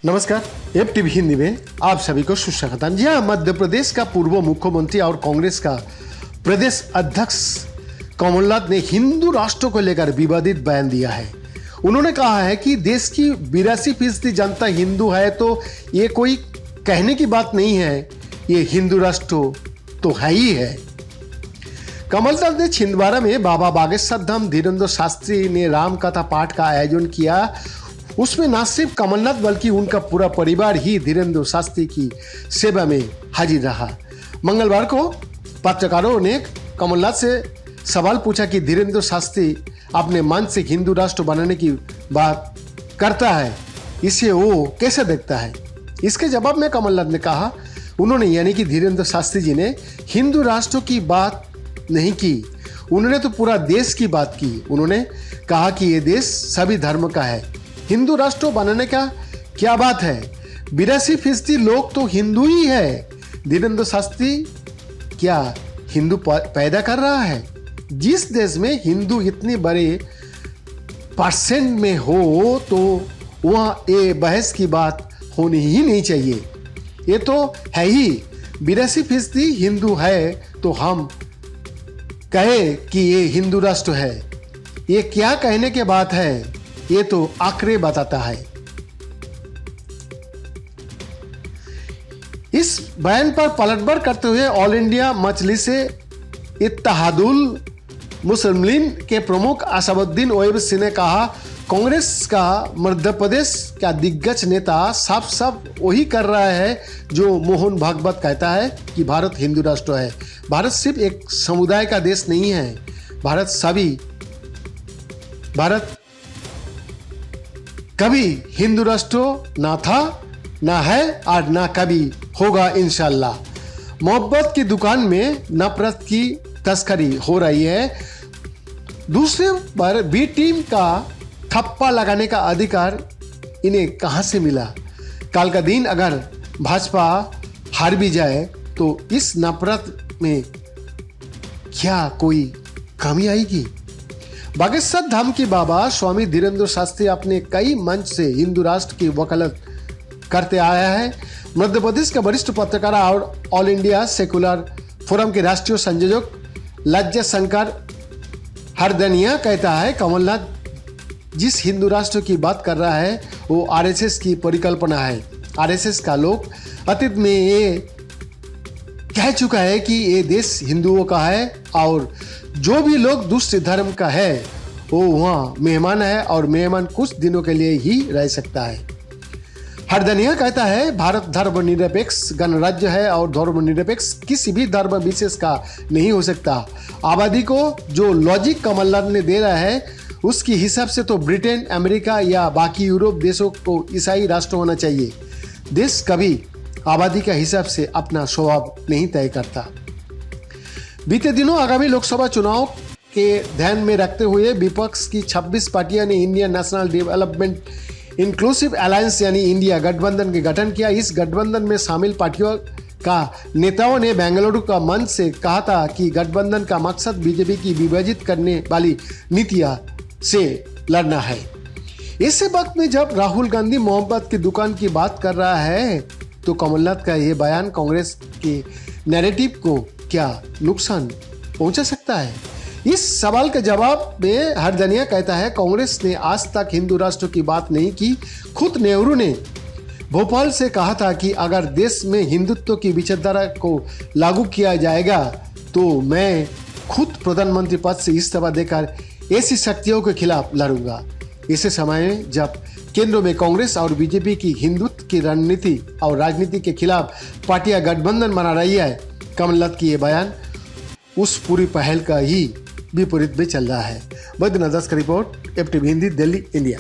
नमस्कार, F TV Hindi में आप सभी को सुस्वागत। जी हाँ, मध्य प्रदेश का पूर्व मुख्यमंत्री और कांग्रेस का प्रदेश अध्यक्ष कमलनाथ ने हिंदू राष्ट्र को लेकर विवादित बयान दिया है। उन्होंने कहा है कि देश की 82% जनता हिंदू है, तो ये कोई कहने की बात नहीं है, ये हिंदू राष्ट्र तो है ही है। कमलनाथ ने छिंदवाड़ा में बाबा बागेश्वर धाम धीरेन्द्र शास्त्री ने राम कथा पाठ का आयोजन किया। उसमें न सिर्फ कमलनाथ बल्कि उनका पूरा परिवार ही धीरेन्द्र शास्त्री की सेवा में हाजिर रहा। मंगलवार को पत्रकारों ने कमलनाथ से सवाल पूछा कि धीरेन्द्र शास्त्री अपने मन से हिंदू राष्ट्र बनाने की बात करता है, इसे वो कैसे देखता है। इसके जवाब में कमलनाथ ने कहा, उन्होंने यानी कि धीरेन्द्र शास्त्री जी ने हिंदू राष्ट्र की बात नहीं की, उन्होंने तो पूरा देश की बात की। उन्होंने कहा कि ये देश सभी धर्म का है, हिंदू राष्ट्र बनाने का क्या बात है, 82% लोग तो हिंदू ही है। धीरेन्द्र शास्त्री क्या हिंदू पैदा कर रहा है? जिस देश में हिंदू इतने बड़े परसेंट में हो तो वहाँ ये बहस की बात होनी ही नहीं चाहिए। ये तो है ही, 82% हिंदू है तो हम कहे कि ये हिंदू राष्ट्र है, ये क्या कहने के बात है, ये तो आंकड़े बताता है। इस बयान पर पलटवार करते हुए ऑल इंडिया मजलिसे इत्तेहादुल मुस्लिमीन के प्रमुख असदुद्दीन ओवैसी ने कहा, कांग्रेस का मध्य प्रदेश का दिग्गज नेता साफ वही कर रहा है जो मोहन भागवत कहता है कि भारत हिंदू राष्ट्र है। भारत सिर्फ एक समुदाय का देश नहीं है, भारत कभी हिंदू राष्ट्र ना था, ना है और ना कभी होगा इंशाल्लाह। मोहब्बत की दुकान में नफरत की तस्करी हो रही है। दूसरे पर बी टीम का ठप्पा लगाने का अधिकार इन्हें कहां से मिला? कल का दिन अगर भाजपा हार भी जाए तो इस नफरत में क्या कोई कमी आएगी? बागेश्वर धाम की बाबा स्वामी धीरेन्द्र शास्त्री अपने कई मंच से हिंदू राष्ट्र की वकालत करते आया है। मध्य प्रदेश के वरिष्ठ पत्रकार और ऑल इंडिया सेकुलर फोरम के राष्ट्रीय संयोजक लज्जा शंकर हरदनिया कहता है, कमलनाथ जिस हिंदू राष्ट्र की बात कर रहा है वो आरएसएस की परिकल्पना है। आरएसएस का लोग अतीत में ये कह चुका है कि ये देश हिंदुओं का है और जो भी लोग दूसरे धर्म का है वो वहाँ मेहमान है और मेहमान कुछ दिनों के लिए ही रह सकता है। हरदनिया कहता है, भारत धर्मनिरपेक्ष गणराज्य है और धर्मनिरपेक्ष किसी भी धर्म विशेष का नहीं हो सकता। आबादी को जो लॉजिक कमलनाथ ने दे रहा है उसके हिसाब से तो ब्रिटेन, अमेरिका या बाकी यूरोप देशों को ईसाई राष्ट्र होना चाहिए। देश कभी आबादी के हिसाब से अपना स्वभाव नहीं तय करता। बीते दिनों आगामी लोकसभा चुनाव के ध्यान में रखते हुए विपक्ष की 26 पार्टियां ने Indian national development inclusive alliance यानी इंडिया गठबंधन के गठन किया। इस गठबंधन में शामिल पार्टियों का नेताओं ने बेंगलुरु का मंच से कहा था कि गठबंधन का मकसद बीजेपी की विभाजित करने वाली नीतियां से लड़ना है। ऐसे वक्त में जब राहुल गांधी मोहब्बत की दुकान की बात कर रहा है तो कमलनाथ का यह बयान कांग्रेस के नैरेटिव को क्या नुकसान पहुंचा सकता है? इस सवाल के जवाब में हरदनिया कहता है, कांग्रेस ने आज तक हिंदू राष्ट्र की बात नहीं की। खुद नेहरू ने भोपाल से कहा था कि अगर देश में हिंदुत्व की विचारधारा को लागू किया जाएगा तो मैं खुद प्रधानमंत्री पद से इस्तीफा देकर ऐसी शक्तियों के खिलाफ लड़ूंगा। इसी समय में जब केंद्र में कांग्रेस और बीजेपी की हिंदुत्व की रणनीति और राजनीति के खिलाफ पार्टियां गठबंधन बना रही है, कमलनाथ की ये बयान उस पूरी पहल का ही विपरीत में चल रहा है। बैद्यनाथ दास का report, F TV Hindi, Delhi, India.